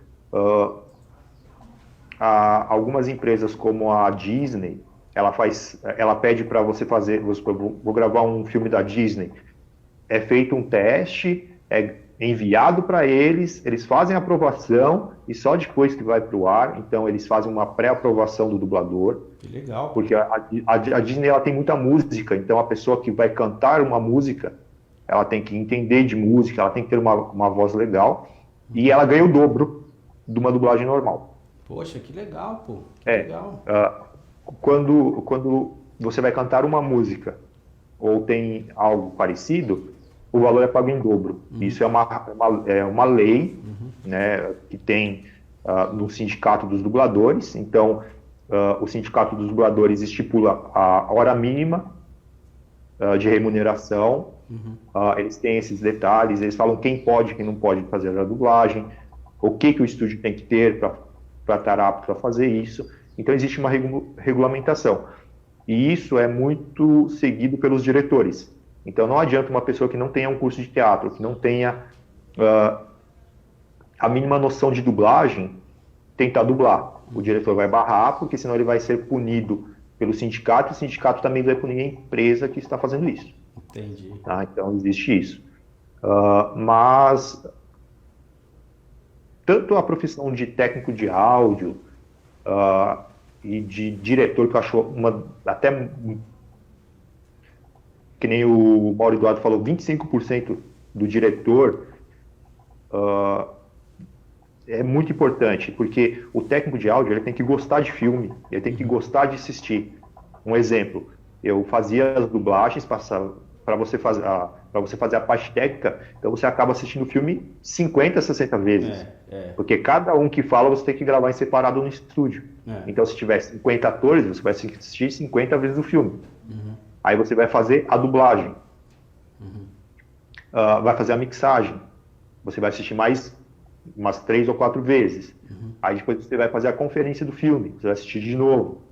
Algumas empresas como a Disney, ela pede para você fazer, vou gravar um filme da Disney, é feito um teste, é enviado para eles fazem a aprovação e só depois que vai para o ar, então eles fazem uma pré-aprovação do dublador.
Que legal.
Porque a Disney ela tem muita música, então a pessoa que vai cantar uma música, ela tem que entender de música, ela tem que ter uma voz legal, e ela ganha o dobro de uma dublagem normal.
Poxa, que legal, pô. Que legal.
Quando você vai cantar uma música ou tem algo parecido, o valor é pago em dobro. Isso é uma lei, né, que tem no Sindicato dos Dubladores. Então, o Sindicato dos Dubladores estipula a hora mínima de remuneração. Eles têm esses detalhes, eles falam quem pode e quem não pode fazer a dublagem. o que o estúdio tem que ter para estar apto a fazer isso. Então, existe uma regulamentação. E isso é muito seguido pelos diretores. Então, não adianta uma pessoa que não tenha um curso de teatro, que não tenha a mínima noção de dublagem, tentar dublar. O diretor vai barrar, porque senão ele vai ser punido pelo sindicato, e o sindicato também vai punir a empresa que está fazendo isso.
Entendi.
Tá? Então, existe isso. Mas, tanto a profissão de técnico de áudio e de diretor, que eu acho até, que nem o Mauro Eduardo falou, 25% do diretor é muito importante, porque o técnico de áudio ele tem que gostar de filme, ele tem que gostar de assistir. Um exemplo, eu fazia as dublagens para você fazer a parte técnica, então você acaba assistindo o filme 50, 60 vezes. Porque cada um que fala você tem que gravar em separado no estúdio. Então, se tiver 50 atores, você vai assistir 50 vezes o filme. Aí você vai fazer a dublagem. Vai fazer a mixagem. Você vai assistir mais umas 3 ou 4 vezes. Aí depois você vai fazer a conferência do filme, você vai assistir de novo.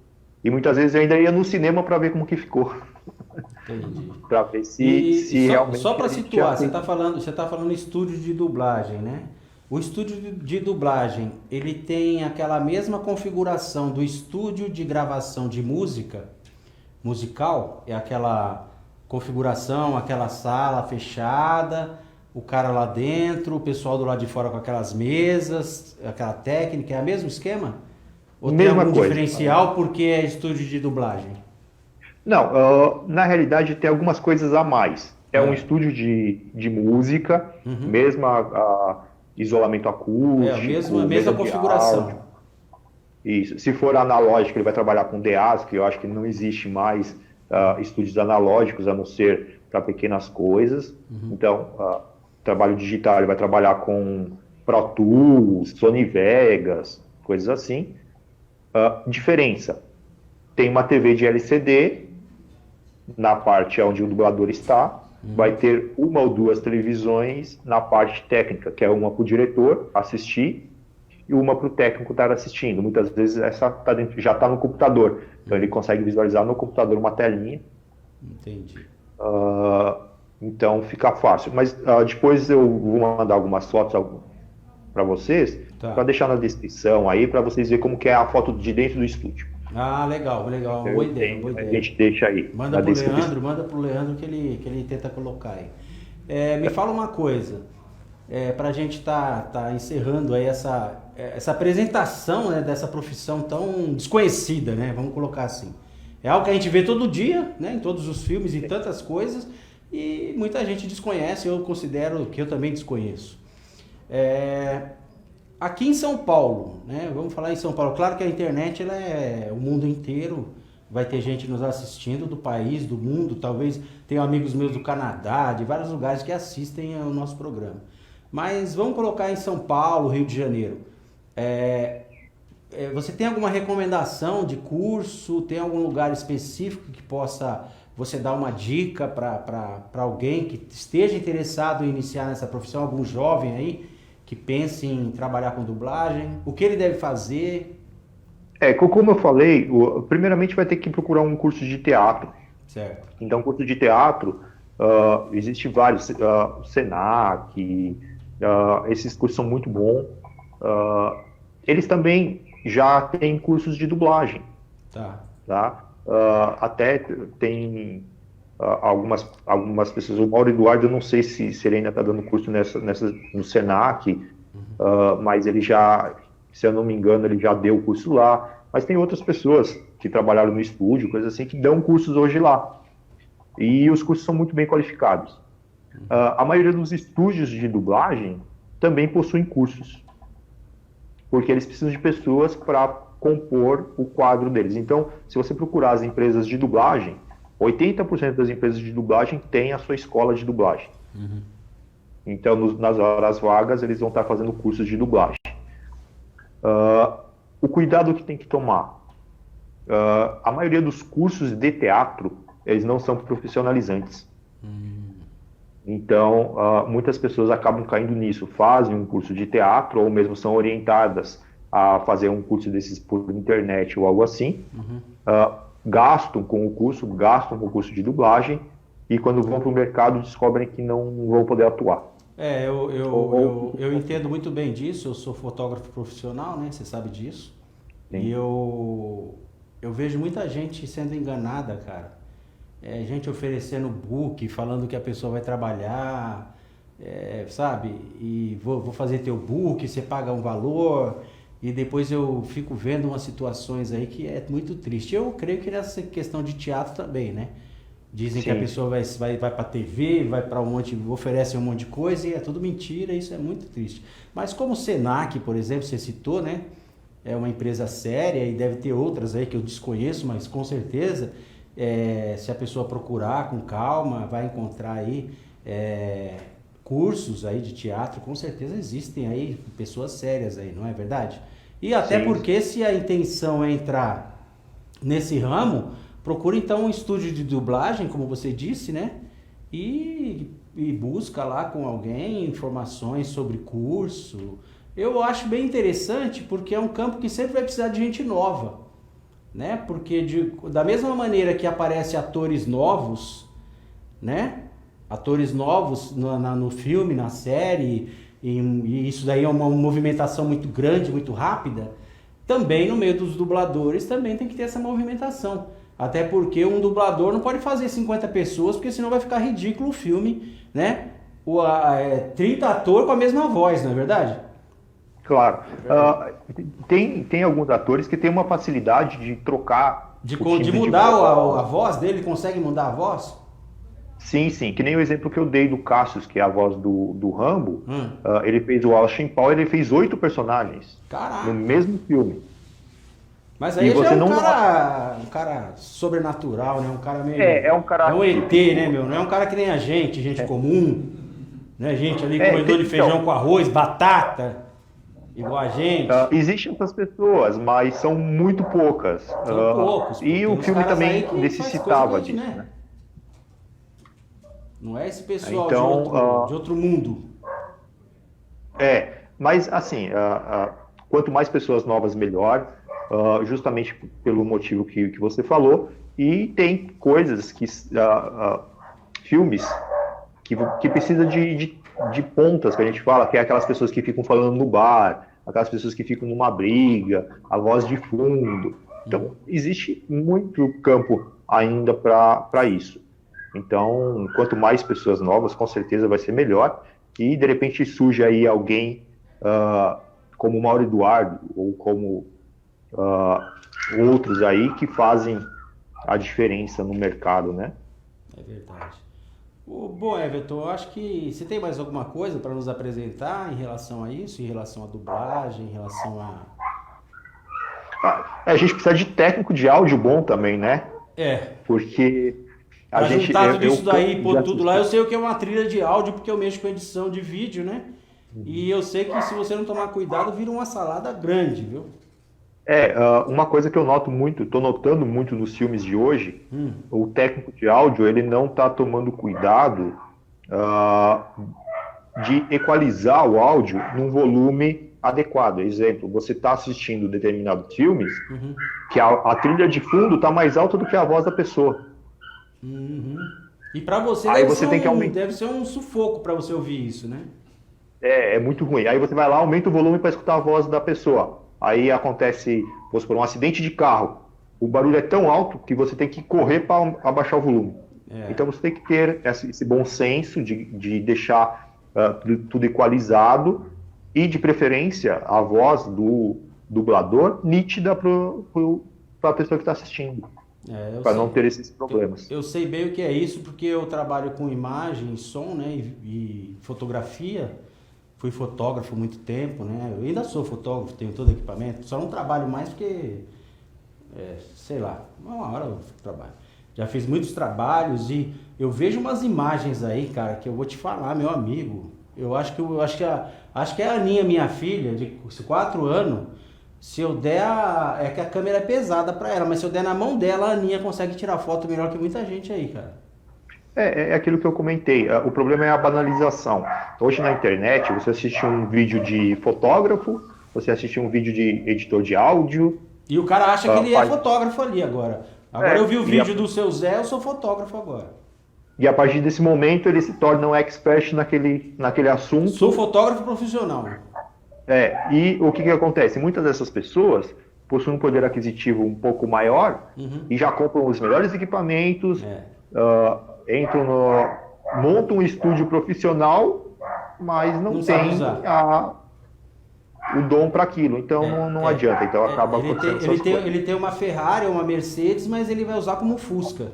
E muitas vezes eu ainda ia no cinema para ver como que ficou.
Entendi.
Para ver se realmente...
Só para situar, você está falando estúdio de dublagem, né? O estúdio de dublagem, ele tem aquela mesma configuração do estúdio de gravação de musical, é aquela configuração, aquela sala fechada, o cara lá dentro, o pessoal do lado de fora com aquelas mesas, aquela técnica, é o mesmo esquema? Ou tem algum diferencial porque é estúdio de dublagem?
Não, na realidade tem algumas coisas a mais. É um estúdio de música, mesmo isolamento acústico,
a mesma configuração.
Isso. Se for analógico, ele vai trabalhar com DAs, que eu acho que não existe mais estúdios analógicos, a não ser para pequenas coisas. Então, trabalho digital, ele vai trabalhar com Pro Tools, Sony Vegas, coisas assim. Diferença. Tem uma TV de LCD, na parte onde o dublador está, vai ter uma ou duas televisões na parte técnica, que é uma para o diretor assistir e uma para o técnico estar assistindo. Muitas vezes essa já está no computador, então ele consegue visualizar no computador uma telinha.
Entendi.
Então fica fácil. Mas depois eu vou mandar algumas fotos para vocês, para deixar na descrição aí, para vocês verem como que é a foto de dentro do estúdio.
Legal. Boa ideia.
A gente deixa aí.
Manda pro Leandro que ele tenta colocar aí. Me fala uma coisa, para a gente tá encerrando aí essa apresentação, né, dessa profissão tão desconhecida, né? Vamos colocar assim. É algo que a gente vê todo dia, né, em todos os filmes e tantas coisas, e muita gente desconhece, eu considero que eu também desconheço. Aqui em São Paulo, né? Vamos falar em São Paulo. Claro que a internet ela é o mundo inteiro. Vai ter gente nos assistindo do país, do mundo. Talvez tenha amigos meus do Canadá, de vários lugares que assistem ao nosso programa. Mas vamos colocar em São Paulo, Rio de Janeiro. Você tem alguma recomendação de curso? Tem algum lugar específico que possa você dar uma dica para alguém que esteja interessado em iniciar nessa profissão? Algum jovem aí que pense em trabalhar com dublagem? O que ele deve fazer?
Como eu falei, primeiramente vai ter que procurar um curso de teatro.
Certo.
Então, curso de teatro, existe vários, Senac, esses cursos são muito bons. Eles também já têm cursos de dublagem. Tá? Até tem algumas pessoas, o Mauro Eduardo, eu não sei se ele ainda está dando curso no Senac, mas ele já, se eu não me engano, ele já deu o curso lá, mas tem outras pessoas que trabalharam no estúdio, coisas assim, que dão cursos hoje lá, e os cursos são muito bem qualificados. A maioria dos estúdios de dublagem também possuem cursos, porque eles precisam de pessoas para compor o quadro deles. Então, se você procurar as empresas de dublagem, 80% das empresas de dublagem têm a sua escola de dublagem. Então, nas horas vagas, eles vão estar fazendo cursos de dublagem. O cuidado que tem que tomar. A maioria dos cursos de teatro, eles não são profissionalizantes. Então, muitas pessoas acabam caindo nisso, fazem um curso de teatro ou mesmo são orientadas a fazer um curso desses por internet ou algo assim, gastam com o curso de dublagem e quando vão para o mercado descobrem que não vão poder atuar.
Eu entendo muito bem disso, eu sou fotógrafo profissional, né? Você sabe disso.
Sim.
E eu vejo muita gente sendo enganada, cara. Gente oferecendo book, falando que a pessoa vai trabalhar, sabe? E vou fazer teu book, você paga um valor, e depois eu fico vendo umas situações aí que é muito triste. Eu creio que nessa questão de teatro também, né? Dizem que a
Sim.
pessoa vai pra TV, vai para um monte, oferece um monte de coisa e é tudo mentira, isso é muito triste. Mas como o Senac, por exemplo, você citou, né? É uma empresa séria e deve ter outras aí que eu desconheço, mas com certeza, se a pessoa procurar com calma, vai encontrar aí cursos aí de teatro, com certeza existem aí pessoas sérias aí, não é verdade? E até
Sim.
porque se a intenção é entrar nesse ramo, procura então um estúdio de dublagem, como você disse, né? E busca lá com alguém informações sobre curso. Eu acho bem interessante porque é um campo que sempre vai precisar de gente nova, né? Porque da mesma maneira que aparecem atores novos, né? Atores novos no filme, na série, e isso daí é uma movimentação muito grande, muito rápida, também no meio dos dubladores também tem que ter essa movimentação. Até porque um dublador não pode fazer 50 pessoas, porque senão vai ficar ridículo o filme, né? 30 atores com a mesma voz, não é verdade?
Claro. Tem alguns atores que têm uma facilidade de trocar
De
o timbre
mudar
voz.
a voz dele, consegue mudar a voz?
Sim, sim. Que nem o exemplo que eu dei do Cassius, que é a voz do Rambo.
Hum.
Ele fez o Austin Powers, ele fez 8 personagens
Caraca.
no mesmo filme.
Mas aí
E
já
você
é
não
um cara sobrenatural, né? Um cara meio...
É um cara
É um ET,
atípico.
né, meu? Não é um cara que nem a gente comum, né? Gente ali, comedor de
então,
feijão com arroz, batata, igual a gente.
Existem essas pessoas, mas são muito poucas.
São poucos. Pô.
E
Tem
o
uns
filme
caras aí
também
que faz
necessitava
coisa que a
disso,
gente,
né?
Não é esse pessoal
Então,
de outro mundo.
Mas assim, quanto mais pessoas novas, melhor, justamente pelo motivo que você falou. E tem coisas filmes que precisa de pontas, que a gente fala, que é aquelas pessoas que ficam falando no bar, aquelas pessoas que ficam numa briga, a voz de fundo. Então, existe muito campo ainda para isso. Então, quanto mais pessoas novas, com certeza vai ser melhor. E, de repente, surge aí alguém como o Mauro Eduardo, ou como outros aí, que fazem a diferença no mercado, né?
É verdade. Bom, Everton, eu acho que você tem mais alguma coisa para nos apresentar em relação a isso, em relação à dublagem, em relação a...
A gente precisa de técnico de áudio bom também, né? Porque
Pra juntar tudo isso daí, pôr
já
tudo lá, eu sei o que é uma trilha de áudio, porque eu mexo com edição de vídeo, né? E eu sei que se você não tomar cuidado, vira uma salada grande, viu?
Uma coisa que eu noto muito, estou notando muito nos filmes de hoje, o técnico de áudio, ele não está tomando cuidado de equalizar o áudio num volume adequado. Exemplo, você está assistindo determinados filmes que a trilha de fundo está mais alta do que a voz da pessoa.
E pra você,
Aí você tem que aumentar.
deve ser um sufoco pra você ouvir isso, né?
É muito ruim. Aí você vai lá, aumenta o volume para escutar a voz da pessoa. Aí acontece, vamos supor, um acidente de carro. O barulho é tão alto que você tem que correr para abaixar o volume. Então você tem que ter esse bom senso de deixar tudo equalizado e, de preferência, a voz do dublador nítida para a pessoa que está assistindo. Para não ter esses problemas.
Eu sei bem o que é isso, porque eu trabalho com imagem, som, né, e fotografia. Fui fotógrafo há muito tempo, né? Eu ainda sou fotógrafo, tenho todo equipamento. Só não trabalho mais porque, sei lá, uma hora eu trabalho. Já fiz muitos trabalhos e eu vejo umas imagens aí, cara, que eu vou te falar, meu amigo. Acho que a Aninha, minha filha, de 4 anos, se eu der é que a câmera é pesada pra ela, mas se eu der na mão dela, a Aninha consegue tirar foto melhor que muita gente aí, cara.
É aquilo que eu comentei. O problema é a banalização. Hoje na internet, você assiste um vídeo de fotógrafo, você assiste um vídeo de editor de áudio.
E o cara acha que ele é fotógrafo ali agora. Agora eu vi o vídeo do seu Zé, eu sou fotógrafo agora.
E a partir desse momento ele se torna um expert naquele assunto.
Sou fotógrafo profissional.
E o que acontece? Muitas dessas pessoas possuem um poder aquisitivo um pouco maior e já compram os melhores equipamentos, montam um estúdio profissional, mas não tem o dom para aquilo. Então não adianta. Então acaba acontecendo essas coisas.
Ele tem uma Ferrari ou uma Mercedes, mas ele vai usar como Fusca.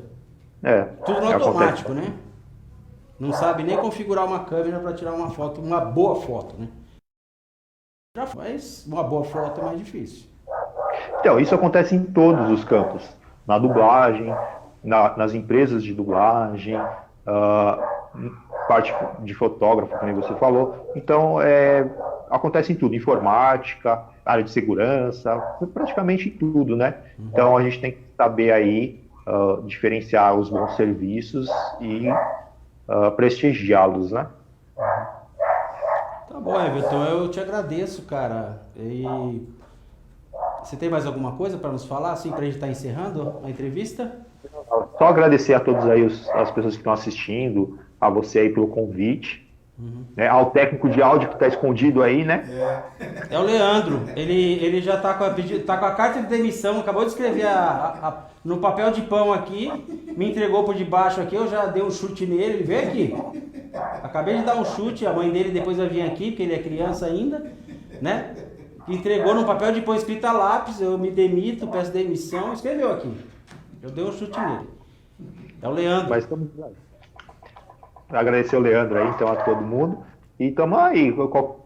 Tudo no automático, né? Não sabe nem configurar uma câmera para tirar uma foto, uma boa foto, né? Mas uma boa foto é mais difícil.
Então, isso acontece em todos os campos. Na dublagem, nas empresas de dublagem, parte de fotógrafo, como você falou. Então, acontece em tudo. Informática, área de segurança, praticamente em tudo, né? Então, a gente tem que saber aí diferenciar os bons serviços e prestigiá-los, né?
Tá bom, Everton, eu te agradeço, cara. E você tem mais alguma coisa para nos falar, assim, para a gente estar encerrando a entrevista?
Só agradecer a todos aí, as pessoas que estão assistindo, a você aí pelo convite, né, ao técnico de áudio que está escondido aí, né?
É o Leandro, ele já está com a carta de demissão, acabou de escrever no papel de pão aqui, me entregou por debaixo aqui, eu já dei um chute nele, ele veio aqui. Acabei de dar um chute, a mãe dele depois vai vir aqui, porque ele é criança ainda, né? Entregou no papel de pão escrito a lápis, eu me demito, peço demissão, escreveu aqui. Eu dei um chute nele. É o Leandro.
Mas estamos agradecer o Leandro aí, então, a todo mundo. E estamos aí,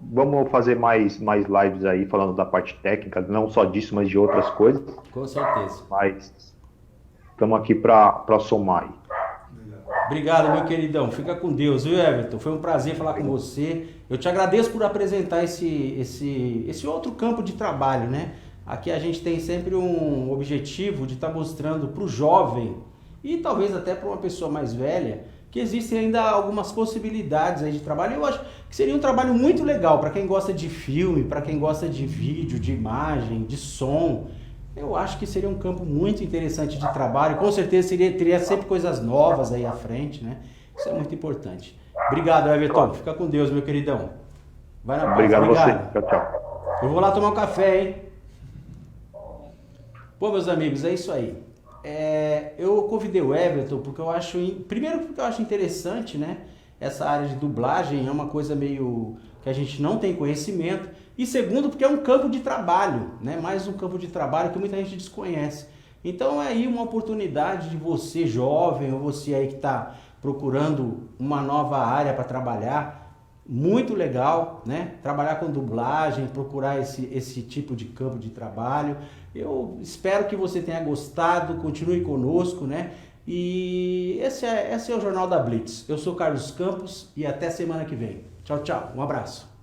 vamos fazer mais lives aí, falando da parte técnica, não só disso, mas de outras coisas.
Com certeza.
Mas estamos aqui para somar aí.
Obrigado, meu queridão. Fica com Deus, viu, Everton? Foi um prazer falar com você. Eu te agradeço por apresentar esse outro campo de trabalho, né? Aqui a gente tem sempre um objetivo de estar mostrando para o jovem e talvez até para uma pessoa mais velha que existem ainda algumas possibilidades aí de trabalho. Eu acho que seria um trabalho muito legal para quem gosta de filme, para quem gosta de vídeo, de imagem, de som. Eu acho que seria um campo muito interessante de trabalho. Com certeza teria sempre coisas novas aí à frente, né? Isso é muito importante. Obrigado, Everton. Fica com Deus, meu queridão. Vai na paz.
Obrigado a você. Tchau, tchau.
Eu vou lá tomar um café, hein? Pô, meus amigos, é isso aí. Eu convidei o Everton porque eu acho... Primeiro porque eu acho interessante, né? Essa área de dublagem é uma coisa meio que a gente não tem conhecimento. E segundo, porque é um campo de trabalho, né? Mais um campo de trabalho que muita gente desconhece. Então é aí uma oportunidade de você, jovem, ou você aí que está procurando uma nova área para trabalhar, muito legal, né? Trabalhar com dublagem, procurar esse tipo de campo de trabalho. Eu espero que você tenha gostado, continue conosco, né? E esse é o Jornal da Blitz. Eu sou Carlos Campos e até semana que vem. Tchau, tchau. Um abraço.